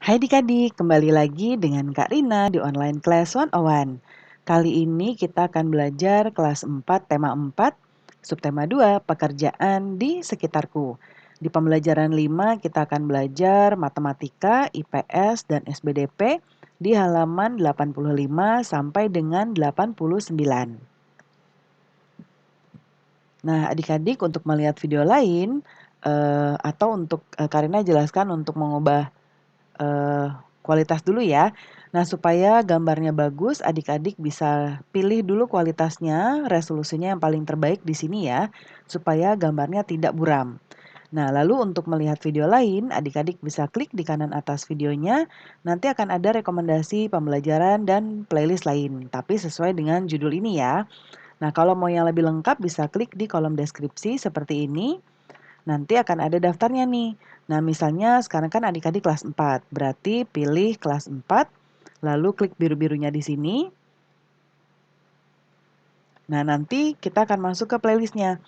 Hai Adik-adik, kembali lagi dengan Kak Rina di Online Class 101. Kali ini kita akan belajar kelas 4, tema 4, subtema 2, pekerjaan di sekitarku. Di pembelajaran 5 kita akan belajar matematika, IPS, dan SBDP di halaman 85 sampai dengan 89. Nah, adik-adik untuk melihat video lain, atau untuk Karina jelaskan untuk mengubah eee, kualitas dulu ya. Nah, supaya gambarnya bagus, adik-adik bisa pilih dulu kualitasnya, resolusinya yang paling terbaik di sini ya, supaya gambarnya tidak buram. Nah, lalu untuk melihat video lain, adik-adik bisa klik di kanan atas videonya, nanti akan ada rekomendasi pembelajaran dan playlist lain, tapi sesuai dengan judul ini ya. Nah, kalau mau yang lebih lengkap bisa klik di kolom deskripsi seperti ini. Nanti akan ada daftarnya nih. Nah, misalnya sekarang kan adik-adik kelas 4, berarti pilih kelas 4, lalu klik biru-birunya di sini. Nah, nanti kita akan masuk ke playlistnya.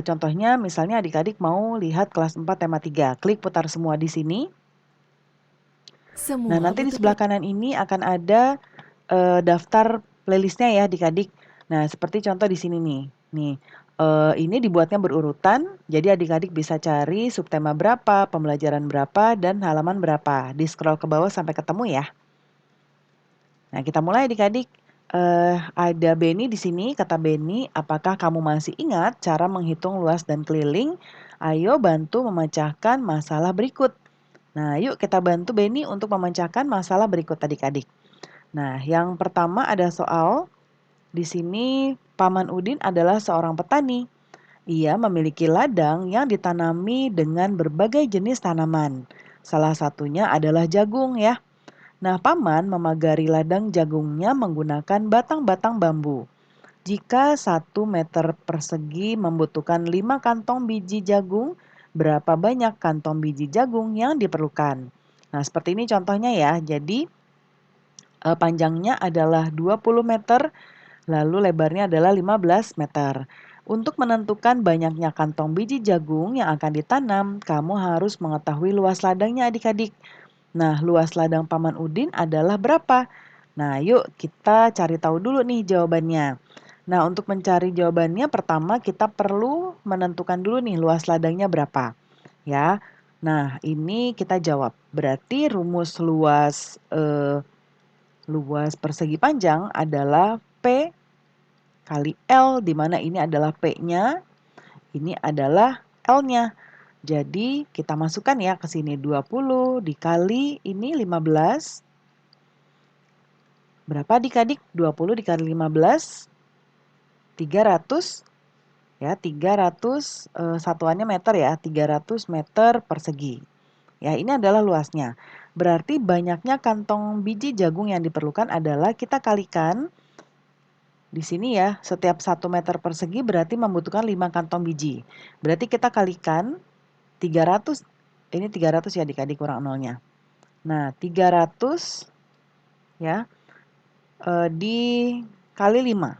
Contohnya misalnya adik-adik mau lihat kelas 4 tema 3, klik putar semua di sini. Nah, Semua nanti di butuh sebelah kanan ini akan ada daftar playlistnya ya adik-adik. Nah, seperti contoh di sini nih. Nih, ini dibuatnya berurutan, jadi adik-adik bisa cari subtema berapa, pembelajaran berapa, dan halaman berapa. Di scroll ke bawah sampai ketemu ya. Nah, kita mulai adik-adik. Ada Beni di sini, kata Beni, apakah kamu masih ingat cara menghitung luas dan keliling? Ayo bantu memecahkan masalah berikut. Nah, yuk kita bantu Beni untuk memecahkan masalah berikut adik-adik. Nah, yang pertama ada soal. Di sini Paman Udin adalah seorang petani. Ia memiliki ladang yang ditanami dengan berbagai jenis tanaman. Salah satunya adalah jagung ya. Nah, Paman memagari ladang jagungnya menggunakan batang-batang bambu. Jika 1 meter persegi membutuhkan 5 kantong biji jagung, berapa banyak kantong biji jagung yang diperlukan? Nah, seperti ini contohnya ya. Jadi, panjangnya adalah 20 meter, lalu lebarnya adalah 15 meter. Untuk menentukan banyaknya kantong biji jagung yang akan ditanam, kamu harus mengetahui luas ladangnya adik-adik. Nah, luas ladang Paman Udin adalah berapa? Nah, yuk kita cari tahu dulu nih jawabannya. Nah, untuk mencari jawabannya pertama kita perlu menentukan dulu nih luas ladangnya berapa. Ya. Nah, ini kita jawab. Berarti rumus luas persegi panjang adalah P kali L, di mana ini adalah P-nya, ini adalah L-nya. Jadi kita masukkan ya ke sini 20 dikali ini 15. Berapa adik-adik? 20 dikali 15, 300 ya, 300 satuannya meter ya, 300 meter persegi. Ya, ini adalah luasnya. Berarti banyaknya kantong biji jagung yang diperlukan adalah kita kalikan di sini ya, setiap 1 meter persegi berarti membutuhkan 5 kantong biji. Berarti kita kalikan 300, ini 300 ya adik-adik kurang nolnya. Nah, 300 ya dikali 5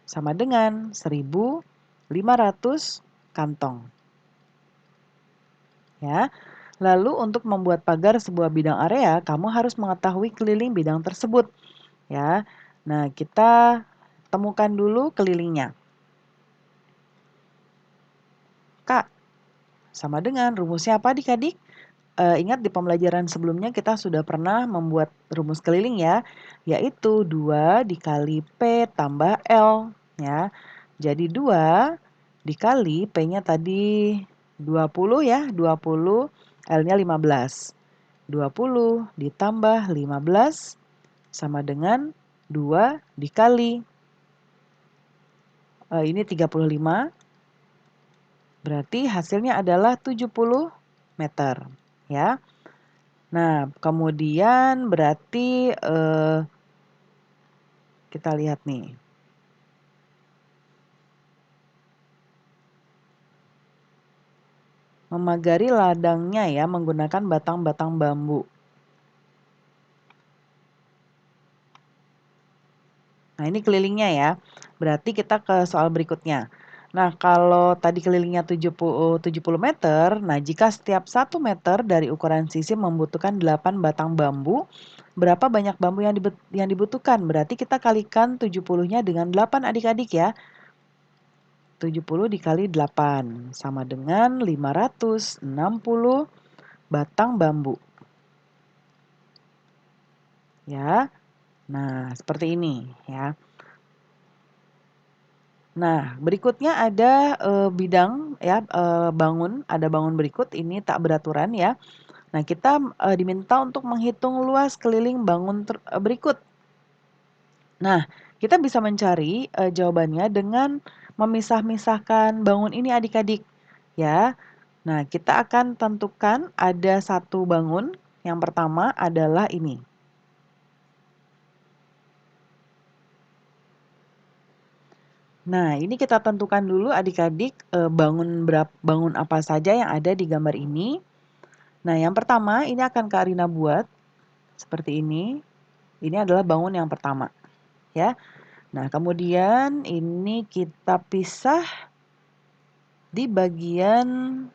sama dengan 1.500 kantong. Ya. Lalu untuk membuat pagar sebuah bidang area, kamu harus mengetahui keliling bidang tersebut. Ya. Nah, kita temukan dulu kelilingnya. Kak, sama dengan rumusnya apa adik-adik? Ingat di pembelajaran sebelumnya kita sudah pernah membuat rumus keliling ya, yaitu 2 dikali P tambah L ya. Jadi 2 dikali P-nya tadi 20 ya, 20, L-nya 15. 20 ditambah 15 sama dengan 2 dikali ini 35, berarti hasilnya adalah 70 meter ya. Nah, kemudian berarti kita lihat nih. Memagari ladangnya ya menggunakan batang-batang bambu. Nah, ini kelilingnya ya. Berarti kita ke soal berikutnya. Nah, kalau tadi kelilingnya 70 meter, nah jika setiap 1 meter dari ukuran sisi membutuhkan 8 batang bambu, berapa banyak bambu yang dibutuhkan? Berarti kita kalikan 70-nya dengan 8 adik-adik ya. 70 dikali 8 sama dengan 560 batang bambu. Ya. Nah, seperti ini ya. Nah, berikutnya ada bidang ya, ada bangun berikut ini tak beraturan ya. Nah, kita diminta untuk menghitung luas keliling bangun berikut. Nah, kita bisa mencari jawabannya dengan memisah-misahkan bangun ini adik-adik ya. Nah, kita akan tentukan ada satu bangun. Yang pertama adalah ini. Nah, ini kita tentukan dulu adik-adik bangun apa saja yang ada di gambar ini. Nah, yang pertama ini akan Kak Rina buat seperti ini. Ini adalah bangun yang pertama, ya. Nah, kemudian ini kita pisah di bagian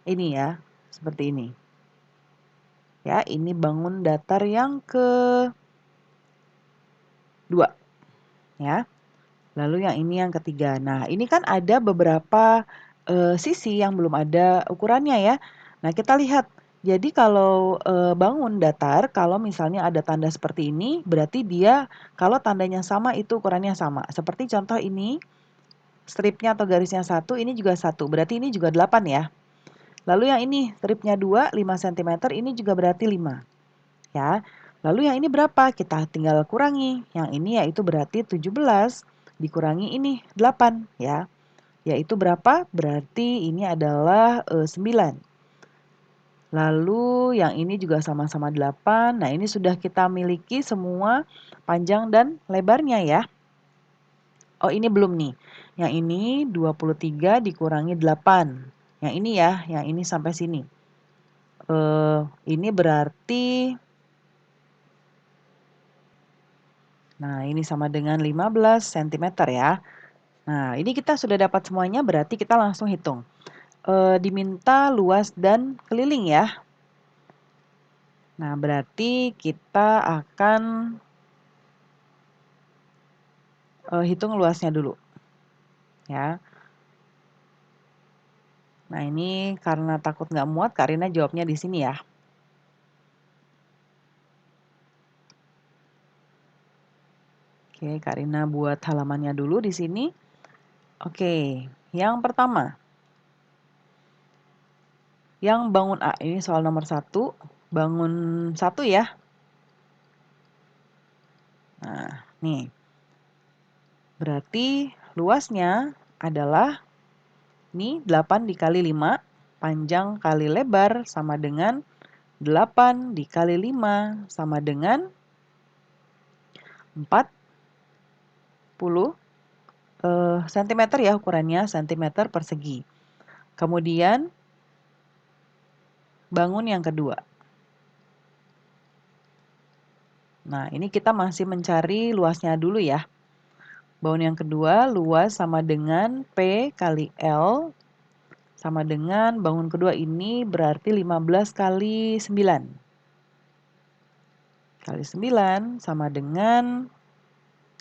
ini ya, seperti ini. Ya, ini bangun datar yang kedua, ya. Lalu yang ini yang ketiga. Nah, ini kan ada beberapa sisi yang belum ada ukurannya ya. Nah, kita lihat. Jadi kalau bangun datar, kalau misalnya ada tanda seperti ini, berarti dia kalau tandanya sama itu ukurannya sama. Seperti contoh ini, stripnya atau garisnya 1, ini juga 1. Berarti ini juga 8 ya. Lalu yang ini, stripnya 2, 5 cm, ini juga berarti 5. Ya. Lalu yang ini berapa? Kita tinggal kurangi. Yang ini yaitu berarti 17 dikurangi ini 8 ya. Yaitu berapa? Berarti ini adalah 9. Lalu yang ini juga sama-sama 8. Nah, ini sudah kita miliki semua panjang dan lebarnya ya. Oh, ini belum nih. Yang ini 23 dikurangi 8. Yang ini ya, yang ini sampai sini. Ini berarti, nah ini sama dengan 15 cm ya. Nah, ini kita sudah dapat semuanya, berarti kita langsung hitung. Diminta luas dan keliling ya. Nah, berarti kita akan hitung luasnya dulu. Ya. Nah, ini karena takut nggak muat, Kak Rina jawabnya di sini ya. Oke, Kak Rina buat halamannya dulu di sini. Oke, yang pertama. Yang bangun A, ini soal nomor 1. Bangun 1 ya. Nah, nih. Berarti luasnya adalah ini 8 dikali 5, panjang kali lebar sama dengan 8 dikali 5 sama dengan 40 cm ya ukurannya, cm persegi. Kemudian bangun yang kedua. Nah, ini kita masih mencari luasnya dulu ya. Bangun yang kedua luas sama dengan P kali L sama dengan bangun kedua ini berarti 15 kali 9. Kali 9 sama dengan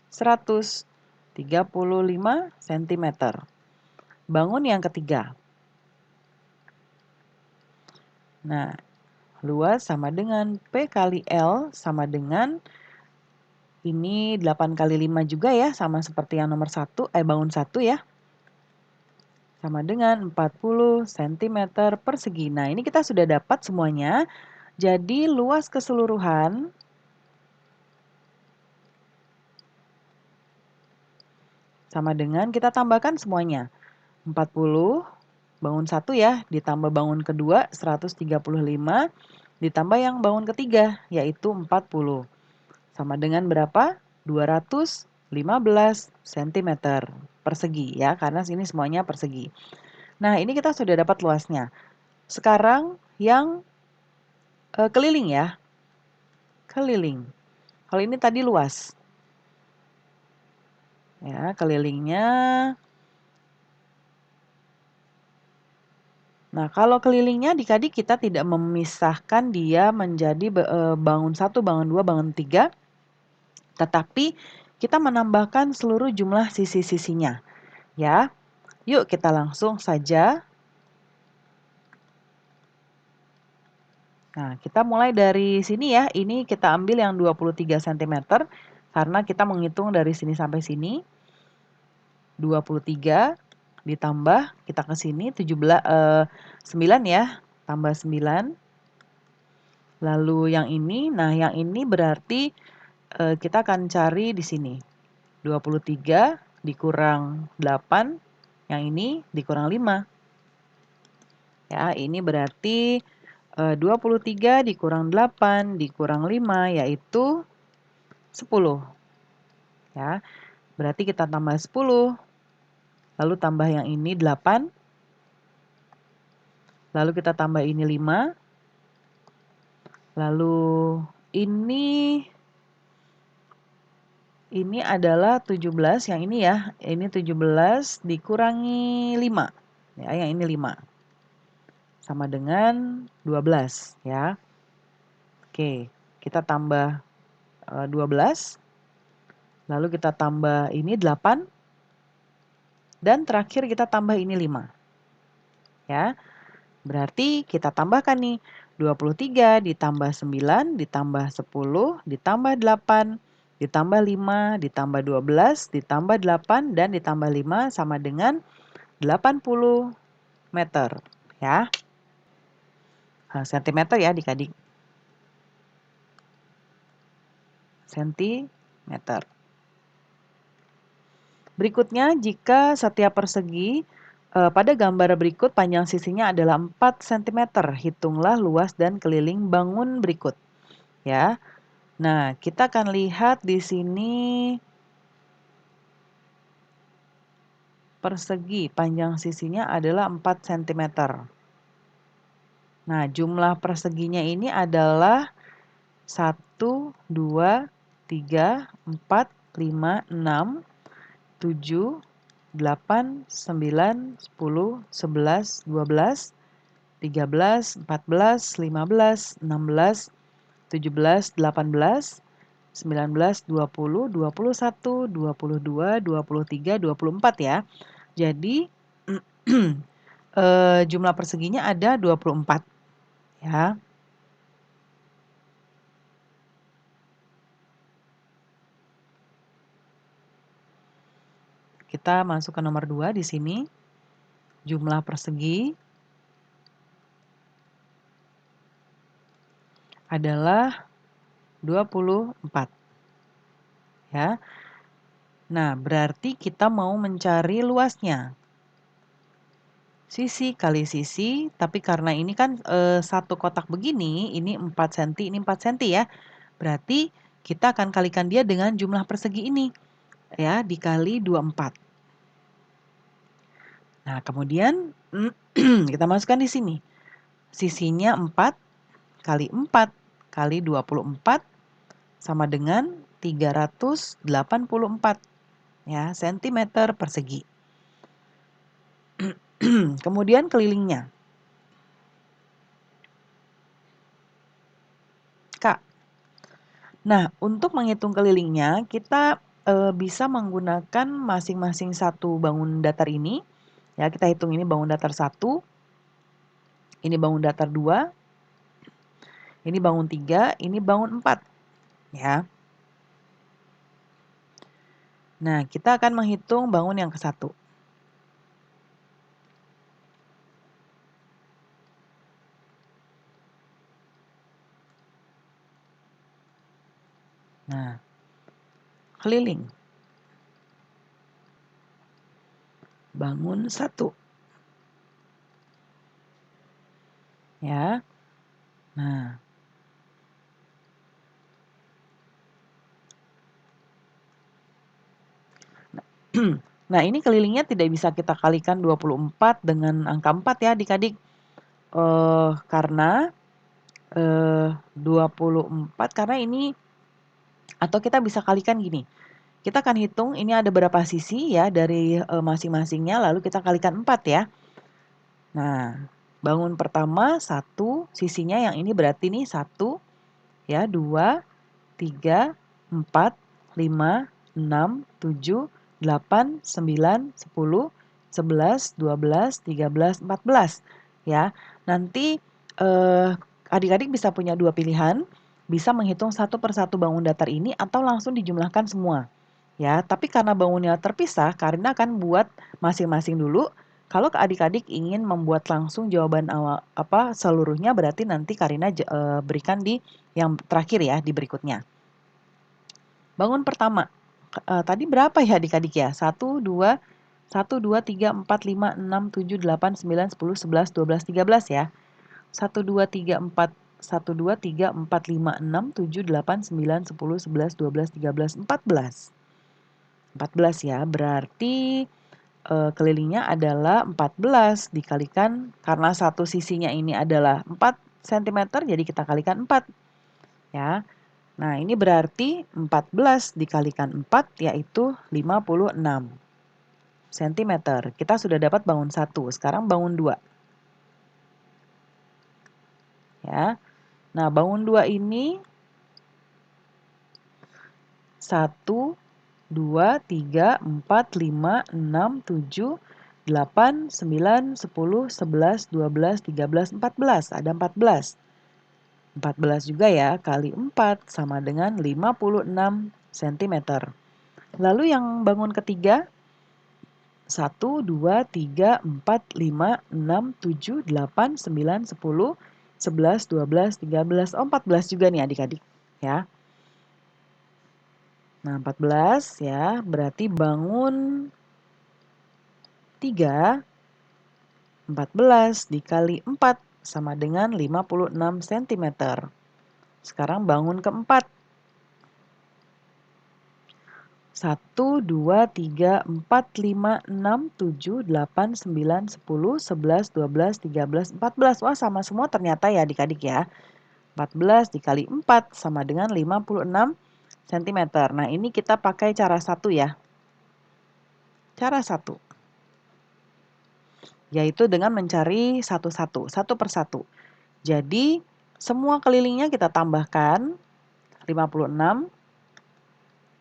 135 cm. Bangun yang ketiga. Nah, luas sama dengan P kali L sama dengan ini 8 kali 5 juga ya, sama seperti yang nomor 1, bangun 1 ya. Sama dengan 40 cm persegi. Nah, ini kita sudah dapat semuanya. Jadi luas keseluruhan sama dengan kita tambahkan semuanya. 40 bangun 1 ya, ditambah bangun kedua 135, ditambah yang bangun ketiga yaitu 40. Sama dengan berapa? 215 cm persegi ya, karena sini semuanya persegi. Nah, ini kita sudah dapat luasnya. Sekarang yang keliling ya. Keliling. Kalau ini tadi luas. Ya, kelilingnya. Nah, kalau kelilingnya adik-adik kita tidak memisahkan dia menjadi bangun 1, bangun 2, bangun 3, tetapi kita menambahkan seluruh jumlah sisi-sisinya. Ya, yuk kita langsung saja. Nah, kita mulai dari sini ya. Ini kita ambil yang 23 cm karena kita menghitung dari sini sampai sini. 23 ditambah kita ke sini 9 ya, tambah 9. Lalu yang ini, nah yang ini berarti kita akan cari di sini. 23 dikurang 8, yang ini dikurang 5. Ya, ini berarti 23 dikurang 8 dikurang 5 yaitu 10. Ya, berarti kita tambah 10. Lalu tambah yang ini 8. Lalu kita tambah ini 5. Lalu ini adalah 17, yang ini ya. Ini 17 dikurangi 5. Ya, yang ini 5. Sama dengan 12 ya. Oke, kita tambah 12. Lalu kita tambah ini 8. Dan terakhir kita tambah ini 5. Ya. Berarti kita tambahkan nih 23 ditambah 9 ditambah 10 ditambah 8 ditambah 5 ditambah 12 ditambah 8 dan ditambah 5 sama dengan 80 meter ya. Sentimeter ya adik-adik. Sentimeter. Berikutnya jika setiap persegi pada gambar berikut panjang sisinya adalah 4 cm, hitunglah luas dan keliling bangun berikut. Ya. Nah, kita akan lihat di sini persegi panjang sisinya adalah 4 cm. Nah, jumlah perseginya ini adalah 1, 2, 3, 4, 5, 6, 7, 8, 9, 10, 11, 12, 13, 14, 15, 16, 17, 18, 19, 20, 21, 22, 23, 24 ya. Jadi jumlah perseginya ada 24 ya. Kita masuk ke nomor 2 di sini. Jumlah persegi adalah 24 ya. Nah, berarti kita mau mencari luasnya. Sisi kali sisi, tapi karena ini kan satu kotak begini, ini 4 cm, ini 4 cm ya. Berarti kita akan kalikan dia dengan jumlah persegi ini. Ya, dikali 24. Nah, kemudian kita masukkan di sini. Sisinya 4 kali 4 kali 24 sama dengan 384 ya, sentimeter persegi. Kemudian kelilingnya. Kak. Nah, untuk menghitung kelilingnya, kita bisa menggunakan masing-masing satu bangun datar ini. Ya, kita hitung ini bangun datar 1, ini bangun datar 2, ini bangun 3, ini bangun 4. Ya. Nah, kita akan menghitung bangun yang ke-1. Nah, keliling. Bangun 1. Ya. Nah. Nah, ini kelilingnya tidak bisa kita kalikan 24 dengan angka 4 ya adik-adik. Karena 24 karena ini, atau kita bisa kalikan gini. Kita akan hitung ini ada berapa sisi ya dari masing-masingnya, lalu kita kalikan 4 ya. Nah, bangun pertama 1, sisinya yang ini berarti nih 1, ya, 2, 3, 4, 5, 6, 7, 8, 9, 10, 11, 12, 13, 14. Ya, nanti adik-adik bisa punya dua pilihan, bisa menghitung satu persatu bangun datar ini atau langsung dijumlahkan semua. Ya, tapi karena bangunnya terpisah, Karina akan buat masing-masing dulu. Kalau adik-adik ingin membuat langsung jawaban awal seluruhnya, berarti nanti Karina berikan di yang terakhir ya, di berikutnya. Bangun pertama. Tadi berapa ya adik-adik ya? 1, 2, 1, 2, 3, 4, 5, 6, 7, 8, 9, 10, 11, 12, 13 ya. 1, 2, 3, 4, 1, 2, 3, 4, 5, 6, 7, 8, 9, 10, 11, 12, 13, 14. 14 ya, berarti kelilingnya adalah 14 dikalikan karena satu sisinya ini adalah 4 cm, jadi kita kalikan 4 ya. Nah, ini berarti 14 dikalikan 4 yaitu 56 cm. Kita sudah dapat bangun 1, sekarang bangun 2. Ya. Nah, bangun 2 ini 1, 2, 3, 4, 5, 6, 7, 8, 9, 10, 11, 12, 13, 14. Ada 14. 14 juga ya, kali 4 sama dengan 56 cm. Lalu yang bangun ketiga, 1, 2, 3, 4, 5, 6, 7, 8, 9, 10, 11, 12, 13, 14 juga nih adik-adik ya. Nah, 14 ya, berarti bangun 3, 14 dikali 4 sama dengan 56 cm. Sekarang bangun keempat. 1, 2, 3, 4, 5, 6, 7, 8, 9, 10, 11, 12, 13, 14. Wah, sama semua ternyata ya adik-adik ya. 14 dikali 4 sama dengan 56 cm. Nah, ini kita pakai cara satu ya. Cara satu. Yaitu dengan mencari satu-satu, satu persatu. Jadi, semua kelilingnya kita tambahkan 56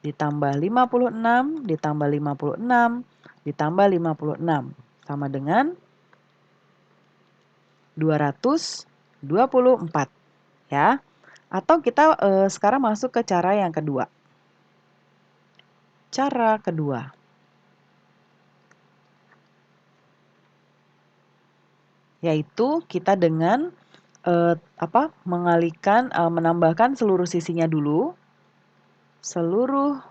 ditambah 56 ditambah 56 ditambah 56 sama dengan 224 ya. Atau kita sekarang masuk ke cara yang kedua. Cara kedua. Yaitu kita dengan menambahkan seluruh sisinya dulu. Seluruh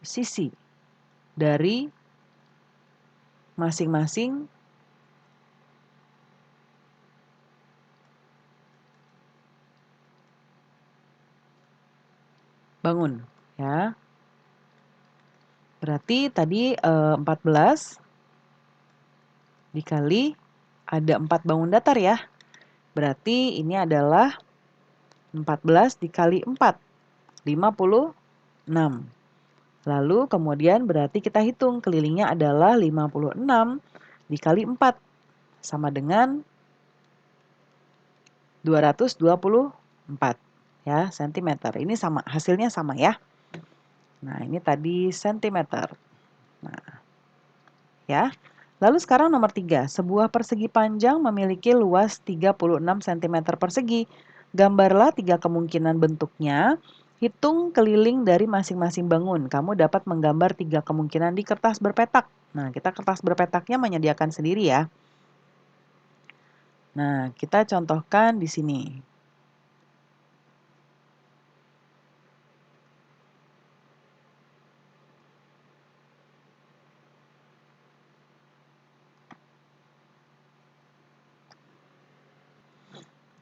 sisi dari masing-masing bangun ya. Berarti tadi 14 dikali ada 4 bangun datar ya. Berarti ini adalah 14 dikali 4, 56. Lalu kemudian berarti kita hitung kelilingnya adalah 56 dikali 4 sama dengan 224 ya, cm. Ini sama, hasilnya sama ya. Nah, ini tadi cm. Nah, ya. Lalu sekarang nomor 3. Sebuah persegi panjang memiliki luas 36 cm persegi. Gambarlah 3 kemungkinan bentuknya. Hitung keliling dari masing-masing bangun. Kamu dapat menggambar 3 kemungkinan di kertas berpetak. Nah, kita kertas berpetaknya menyediakan sendiri ya. Nah, kita contohkan di sini.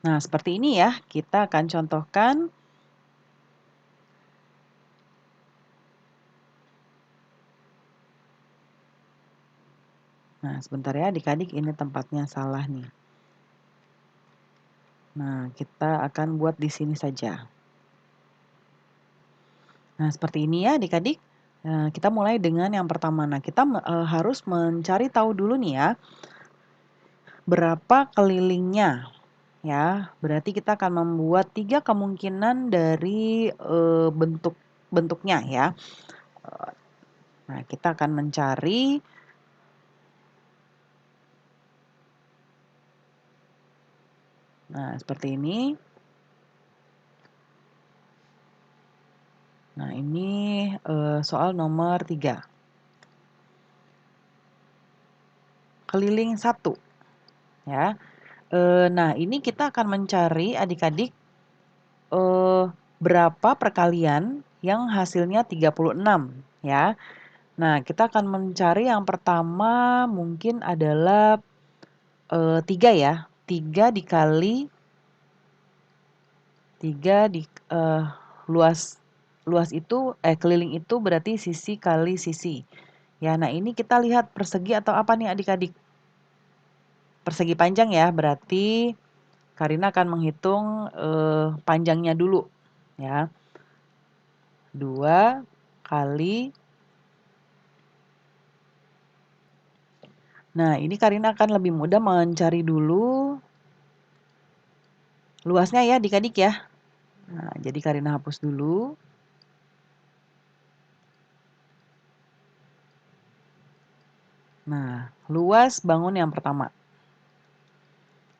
Nah, seperti ini ya. Kita akan contohkan. Nah, sebentar ya adik-adik, ini tempatnya salah nih. Nah, kita akan buat di sini saja. Nah, seperti ini ya adik-adik. Kita mulai dengan yang pertama. Nah, kita harus mencari tahu dulu nih ya, berapa kelilingnya. Ya, berarti kita akan membuat 3 kemungkinan dari bentuknya ya. Nah, kita akan mencari. Nah, seperti ini. Nah, ini soal nomor 3. Keliling 1 ya. Nah, ini kita akan mencari adik-adik berapa perkalian yang hasilnya 36 ya. Nah, kita akan mencari yang pertama mungkin adalah 3 ya. 3 dikali 3 luas itu keliling itu berarti sisi kali sisi. Ya, nah ini kita lihat persegi atau apa nih adik-adik? Persegi panjang ya, berarti Karina akan menghitung panjangnya dulu ya. 2 kali. Nah, ini Karina akan lebih mudah mencari dulu luasnya ya adik-adik ya. Nah, jadi Karina hapus dulu. Nah, luas bangun yang pertama.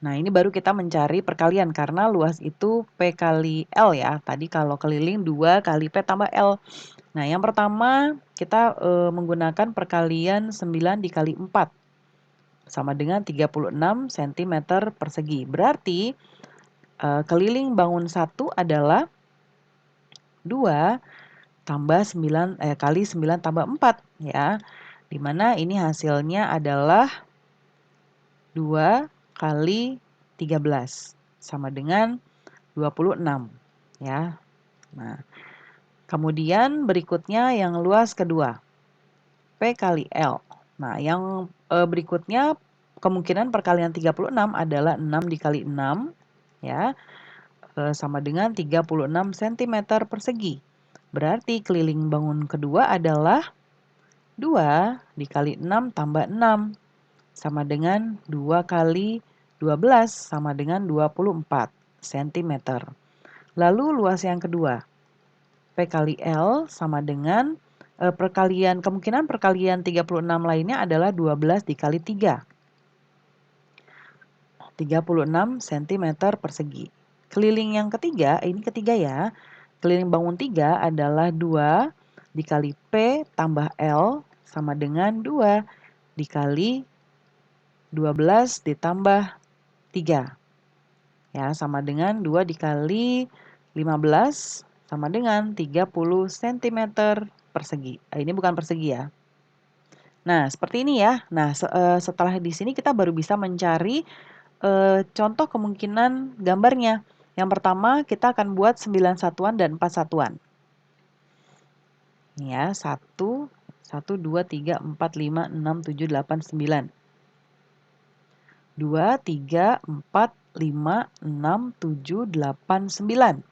Nah, ini baru kita mencari perkalian karena luas itu P kali L ya. Tadi kalau keliling 2 kali P tambah L. Nah, yang pertama kita menggunakan perkalian 9 dikali 4 sama dengan 36 cm persegi. Berarti keliling bangun 1 adalah 2 tambah 9 kali 9 tambah 4 ya. Dimana ini hasilnya adalah 2 kali 13 sama dengan 26 ya. Nah, kemudian berikutnya yang luas kedua, P kali L. Nah, yang berikutnya kemungkinan perkalian 36 adalah 6 dikali 6 ya, sama dengan 36 cm persegi. Berarti keliling bangun kedua adalah 2 dikali 6 tambah 6 sama dengan 2 kali 12 sama dengan 24 cm. Lalu luas yang kedua, P kali L sama dengan kemungkinan perkalian 36 lainnya adalah 12 dikali 3. 36 cm persegi. Keliling yang ketiga, ini ketiga ya. Keliling bangun 3 adalah 2 dikali P tambah L sama dengan 2 dikali 12 ditambah 3. Ya, sama dengan 2 dikali 15 sama dengan 30 cm persegi. Ini bukan persegi ya. Nah, seperti ini ya. Nah, setelah di sini kita baru bisa mencari contoh kemungkinan gambarnya. Yang pertama kita akan buat 9 satuan dan 4 satuan. Ini ya, 1, 1, 2, 3, 4, 5, 6, 7, 8, 9. 2, 3, 4, 5, 6, 7, 8, 9.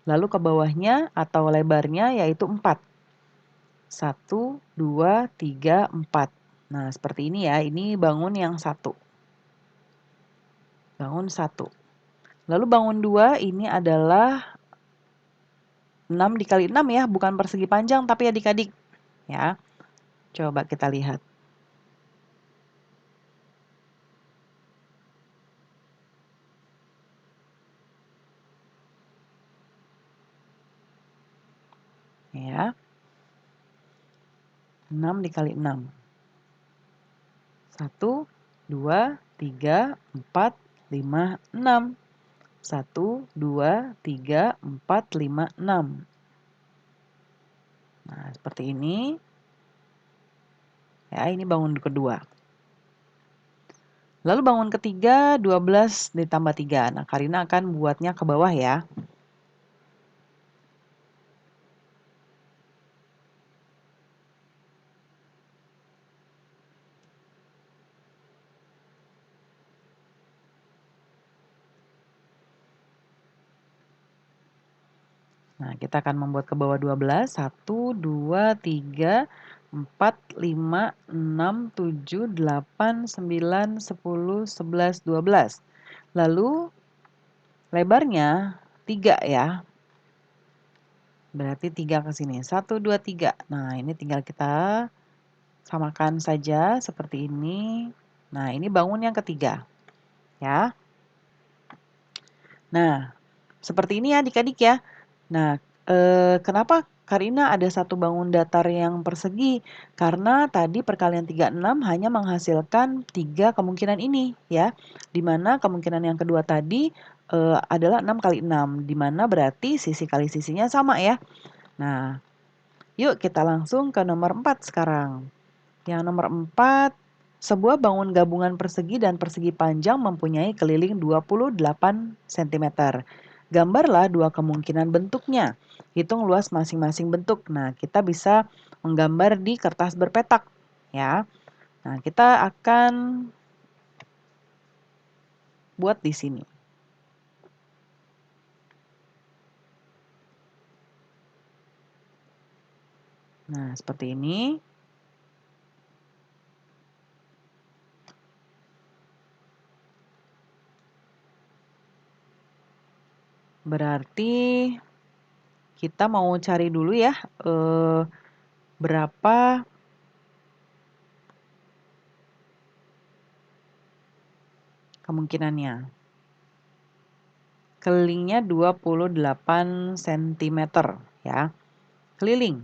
Lalu ke bawahnya atau lebarnya yaitu 4. 1, 2, 3, 4. Nah, seperti ini ya. Ini bangun yang 1. Bangun 1. Lalu bangun 2 ini adalah 6 dikali 6 ya, bukan persegi panjang tapi adik-adik. Ya, coba kita lihat. Ya, 6 dikali 6. 1, 2, 3, 4, 5, 6. 1, 2, 3, 4, 5, 6. Nah, seperti ini. Ya, ini bangun kedua. Lalu bangun ketiga 12 ditambah 3. Nah, Karina akan buatnya ke bawah ya. Nah, kita akan membuat ke bawah 12. 1, 2, 3, 4, 5, 6, 7, 8, 9, 10, 11, 12. Lalu lebarnya 3 ya. Berarti 3 ke sini. 1, 2, 3. Nah, ini tinggal kita samakan saja seperti ini. Nah, ini bangun yang ketiga. Ya. Nah, seperti ini ya adik-adik ya. Nah, kenapa Karina ada satu bangun datar yang persegi? Karena tadi perkalian 36 hanya menghasilkan 3 kemungkinan ini ya. Di mana kemungkinan yang kedua tadi adalah 6 kali 6. Di mana berarti sisi kali sisinya sama ya. Nah, yuk kita langsung ke nomor 4 sekarang. Yang nomor 4, sebuah bangun gabungan persegi dan persegi panjang mempunyai keliling 28 cm. Gambarlah dua kemungkinan bentuknya. Hitung luas masing-masing bentuk. Nah, kita bisa menggambar di kertas berpetak, ya. Nah, kita akan buat di sini. Nah, seperti ini. Berarti kita mau cari dulu ya berapa kemungkinannya. Kelilingnya 28 cm ya. Keliling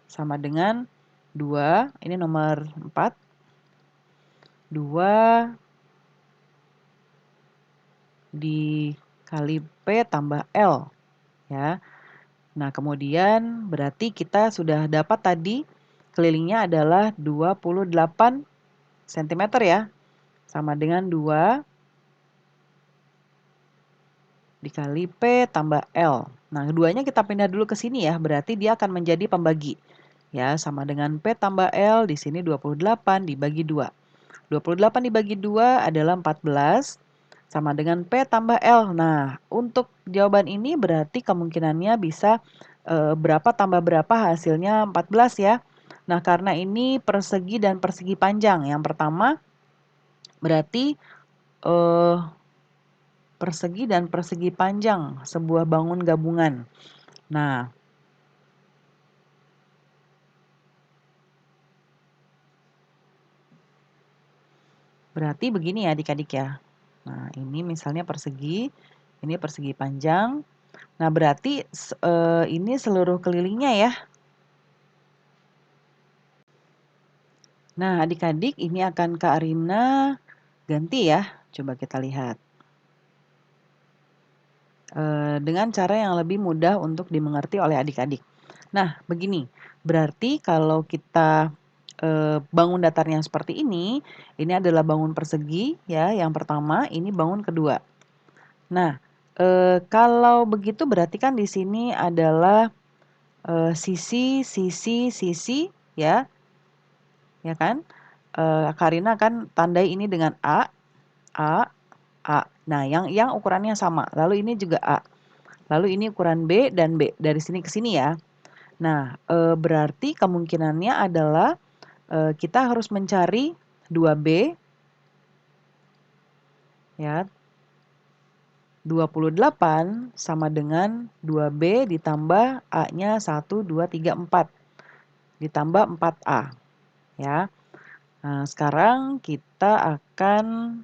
sama dengan 2, ini nomor 4. 2 dikali P tambah L ya. Nah, kemudian berarti kita sudah dapat tadi kelilingnya adalah 28 cm ya. Sama dengan 2 dikali P tambah L. Nah, keduanya kita pindah dulu ke sini ya, berarti dia akan menjadi pembagi. Ya, sama dengan P tambah L, di sini 28 dibagi 2. 28 dibagi 2 adalah 14, sama dengan P tambah L. Nah, untuk jawaban ini berarti kemungkinannya bisa berapa tambah berapa hasilnya 14 ya. Nah, karena ini persegi dan persegi panjang. Yang pertama berarti persegi dan persegi panjang, sebuah bangun gabungan. Nah, berarti begini ya adik-adik ya. Nah, ini misalnya persegi, ini persegi panjang. Nah, berarti ini seluruh kelilingnya ya. Nah, adik-adik ini akan Kak Arina ganti ya. Coba kita lihat. Dengan cara yang lebih mudah untuk dimengerti oleh adik-adik. Nah, begini. Berarti kalau kita bangun datarnya seperti ini adalah bangun persegi ya, yang pertama, ini bangun kedua. Nah, kalau begitu berarti kan di sini adalah sisi, sisi, sisi ya. Ya kan? Karina akan tandai ini dengan A, A, A. Nah, yang ukurannya sama. Lalu ini juga A. Lalu ini ukuran B dan B. Dari sini ke sini ya. Nah, berarti kemungkinannya adalah kita harus mencari 2B ya. 28 sama dengan 2B ditambah A-nya 1, 2, 3, 4. Ditambah 4A. Ya. Nah, sekarang kita akan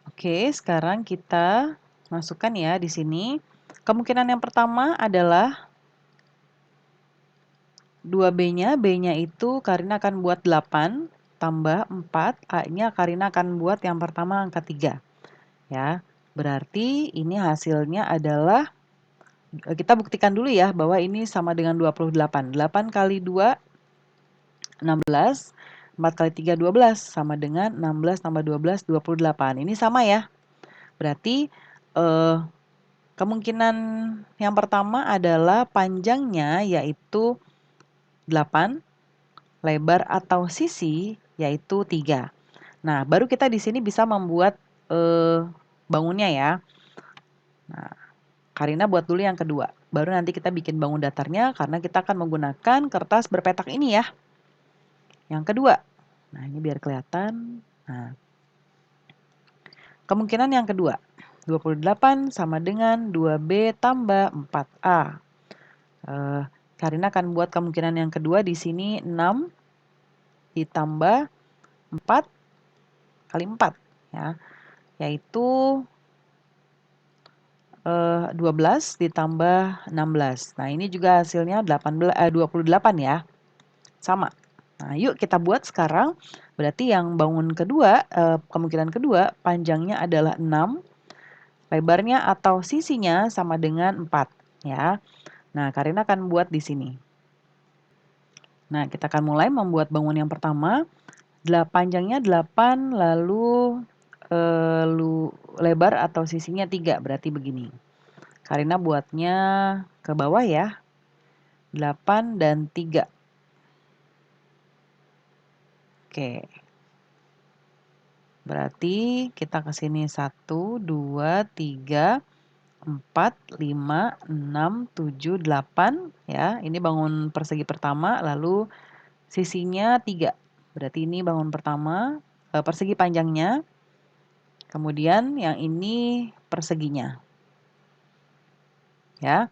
Oke, sekarang kita masukkan ya di sini. Kemungkinan yang pertama adalah 2B-nya, B-nya itu Karina akan buat 8 tambah 4, A-nya Karina akan buat yang pertama angka 3. Ya, berarti ini hasilnya adalah, kita buktikan dulu ya bahwa ini sama dengan 28. 8 kali 2, 16. 4 kali 3, 12. Sama dengan 16 tambah 12, 28. Ini sama ya. Berarti kemungkinan yang pertama adalah panjangnya yaitu 8, lebar atau sisi yaitu 3. Nah, baru kita di sini bisa membuat bangunnya ya. Nah, Karina buat dulu yang kedua. Baru nanti kita bikin bangun datarnya karena kita akan menggunakan kertas berpetak ini ya. Yang kedua. Nah, ini biar kelihatan. Nah, kemungkinan yang kedua. 28 sama dengan 2B tambah 4A. Karina akan buat kemungkinan yang kedua di sini 6 ditambah 4 kali 4 ya. Yaitu 12 ditambah 16. Nah, ini juga hasilnya 28 ya. Sama. Nah, yuk kita buat sekarang. Berarti yang bangun kedua, kemungkinan kedua, panjangnya adalah 6. Lebarnya atau sisinya sama dengan 4. Ya. Nah, Karina akan buat di sini. Nah, kita akan mulai membuat bangun yang pertama. Panjangnya 8, lalu lebar atau sisinya 3. Berarti begini. Karina buatnya ke bawah ya. 8 dan 3. Oke. Berarti kita ke sini 1, 2, 3, 4, 5, 6, 7, 8 ya. Ini bangun persegi pertama, lalu sisinya 3. Berarti ini bangun pertama, persegi panjangnya. Kemudian yang ini perseginya. Ya.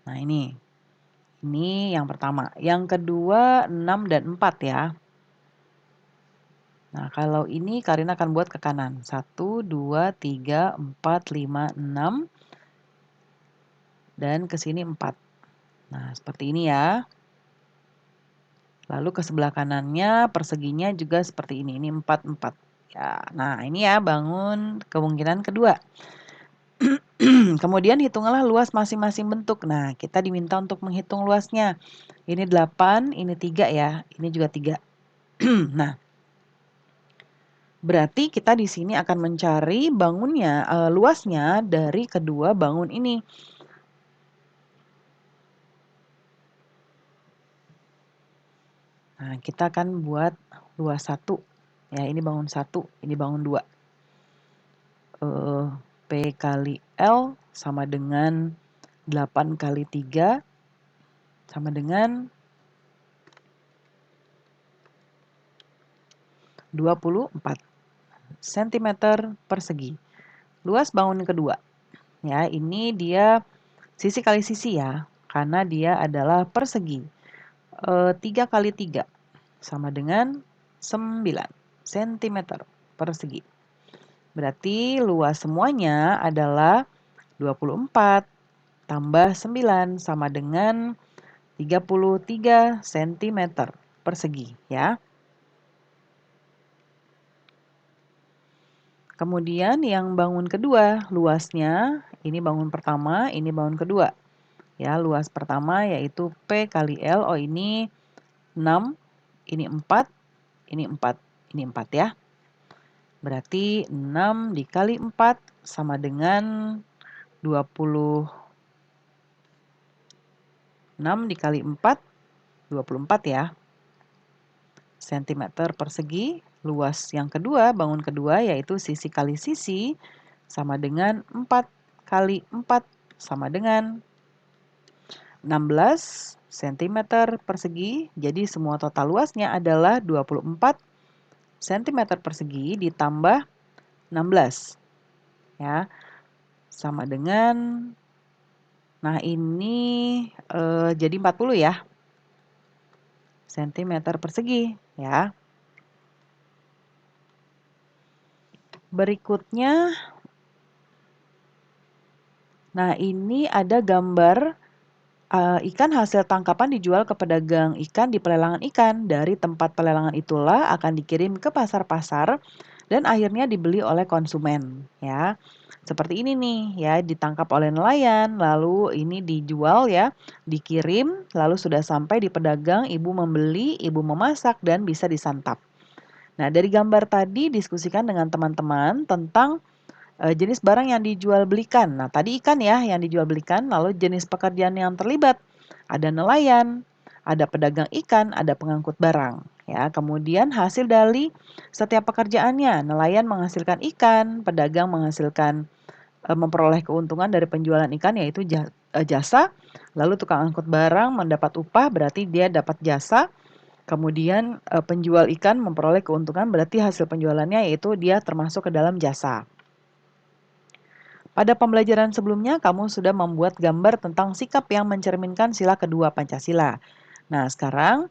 Nah, ini. Ini yang pertama. Yang kedua 6 dan 4 ya. Nah, kalau ini Karina akan buat ke kanan. 1, 2, 3, 4, 5, 6. Dan ke sini 4. Nah, seperti ini ya. Lalu ke sebelah kanannya perseginya juga seperti ini. Ini 4, 4. Ya, nah ini ya bangun kemungkinan kedua. Kemudian hitunglah luas masing-masing bentuk. Nah, kita diminta untuk menghitung luasnya. Ini 8, ini 3 ya. Ini juga 3. Nah, berarti kita di sini akan mencari bangunnya, luasnya dari kedua bangun ini. Nah, kita akan buat luas 1. Ya, ini bangun 1, ini bangun 2. P kali L sama dengan 8 kali 3 sama dengan 24 cm persegi. Luas bangun kedua. Ya, ini dia sisi kali sisi ya, karena dia adalah persegi. 3 kali 3 sama dengan 9 cm persegi. Berarti luas semuanya adalah 24 tambah 9 sama dengan 33 cm persegi ya. Kemudian yang bangun kedua, luasnya ini bangun pertama, ini bangun kedua. Ya, luas pertama yaitu P kali L. Oh, ini 6, ini 4, ini 4, ini 4 ya. Berarti 6 dikali 4 sama dengan 20. 6 dikali 4, 24 ya. Cm persegi. Luas yang kedua, bangun kedua yaitu sisi kali sisi sama dengan 4 kali 4 sama dengan 16 cm persegi. Jadi semua total luasnya adalah 24 cm persegi ditambah 16. Ya. Sama dengan, nah ini jadi 40 ya. Cm persegi ya. Berikutnya, nah ini ada gambar ikan hasil tangkapan dijual ke pedagang ikan di pelelangan ikan. Dari tempat pelelangan itulah akan dikirim ke pasar-pasar dan akhirnya dibeli oleh konsumen ya. Seperti ini nih ya, ditangkap oleh nelayan, lalu ini dijual ya, dikirim, lalu sudah sampai di pedagang, ibu membeli, ibu memasak dan bisa disantap. Nah, dari gambar tadi diskusikan dengan teman-teman tentang jenis barang yang dijual belikan. Nah, tadi ikan ya yang dijual belikan, lalu jenis pekerjaan yang terlibat. Ada nelayan, ada pedagang ikan, ada pengangkut barang. Ya, kemudian hasil dari setiap pekerjaannya, nelayan menghasilkan ikan, pedagang menghasilkan memperoleh keuntungan dari penjualan ikan yaitu jasa, lalu tukang angkut barang mendapat upah berarti dia dapat jasa, kemudian penjual ikan memperoleh keuntungan berarti hasil penjualannya yaitu dia termasuk ke dalam jasa. Pada pembelajaran sebelumnya, kamu sudah membuat gambar tentang sikap yang mencerminkan sila kedua Pancasila. Nah, sekarang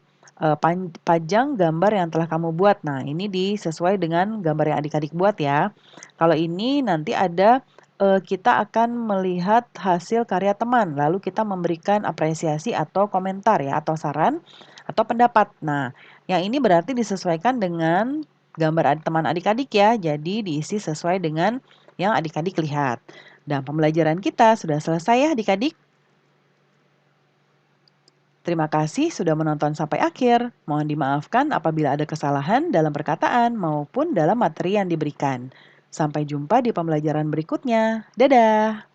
pajang gambar yang telah kamu buat. Nah, ini disesuai dengan gambar yang adik-adik buat ya. Kalau ini nanti ada kita akan melihat hasil karya teman, lalu kita memberikan apresiasi atau komentar ya, atau saran atau pendapat. Nah, yang ini berarti disesuaikan dengan gambar teman adik-adik ya. Jadi diisi sesuai dengan yang adik-adik lihat. Dan pembelajaran kita sudah selesai ya adik-adik. Terima kasih sudah menonton sampai akhir. Mohon dimaafkan apabila ada kesalahan dalam perkataan maupun dalam materi yang diberikan. Sampai jumpa di pembelajaran berikutnya. Dadah!